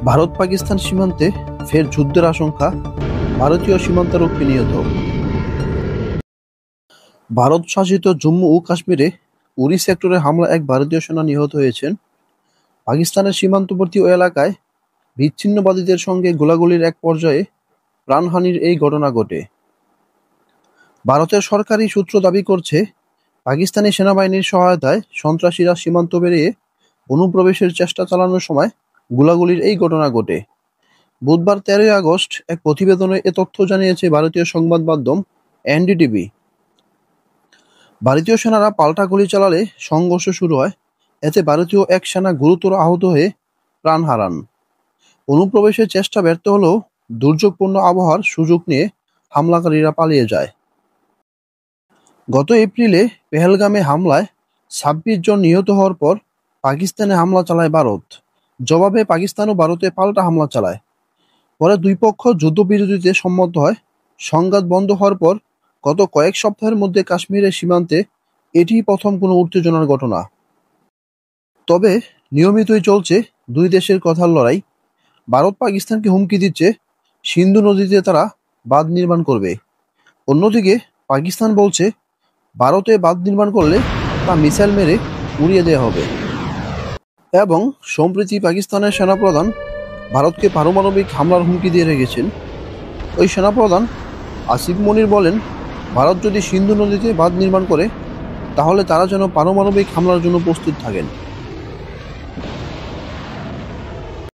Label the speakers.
Speaker 1: ভারত পাকিস্তান সীমান্তে ফের যুদ্ধের আশঙ্কা, ভারতীয় সীমান্তরক্ষী নিহত। ভারত শাসিত জম্মু ও কাশ্মীরে উরি সেক্টরে হামলায় এক ভারতীয় সেনা নিহত হয়েছেন। পাকিস্তানের সীমান্তবর্তী এলাকায় বিচ্ছিন্নতাবাদীদের সঙ্গে গোলাগুলির এক পর্যায়ে প্রাণহানির এই ঘটনা ঘটে। ভারতের সরকারি সূত্র দাবি করছে, পাকিস্তানি সেনাবাহিনীর সহায়তায় সন্ত্রাসীরা সীমান্ত পেরিয়ে অনুপ্রবেশের চেষ্টা চালানোর সময় গোলাগুলির এই ঘটনা ঘটে। বুধবার 13 আগস্ট এক প্রতিবেদনে এ তথ্য জানিয়েছে ভারতীয় সংবাদ মাধ্যম এনডিটিভি। ভারতীয় সেনারা পাল্টা গুলি চালালে সংঘর্ষ শুরু হয়। এতে ভারতীয় এক সেনা গুরুতর আহত হয়ে প্রাণ হারান। অনুপ্রবেশের চেষ্টা ব্যর্থ হলেও দুর্যোগপূর্ণ আবহাওয়ার সুযোগ নিয়ে হামলাকারীরা পালিয়ে যায়। গত এপ্রিলে পেহেলগামে হামলায় 26 জন নিহত হওয়ার পর পাকিস্তানে হামলা চালায় ভারত। জবাবে পাকিস্তানও ভারতে পাল্টা হামলা চালায়। পরে দুই পক্ষ যুদ্ধবিরতিতে সম্মত হয়। সংঘাত বন্ধ হওয়ার পর গত কয়েক সপ্তাহের মধ্যে কাশ্মীরের সীমান্তে এটিই প্রথম কোনো উত্তেজনার ঘটনা। তবে নিয়মিতই চলছে দুই দেশের কথার লড়াই। ভারত পাকিস্তানকে হুমকি দিচ্ছে, সিন্ধু নদীতে তারা বাঁধ নির্মাণ করবে। অন্যদিকে পাকিস্তান বলছে, ভারতে বাঁধ নির্মাণ করলে তা মিসাইল মেরে উড়িয়ে দেওয়া হবে। এবং সম্প্রতি পাকিস্তানের সেনাপ্রধান ভারতকে পারমাণবিক হামলার হুমকি দিয়ে রেখেছেন। ওই সেনাপ্রধান আসিফ মনির বলেন, ভারত যদি সিন্ধু নদীতে বাঁধ নির্মাণ করে তাহলে তারা যেন পারমাণবিক হামলার জন্য প্রস্তুত থাকেন।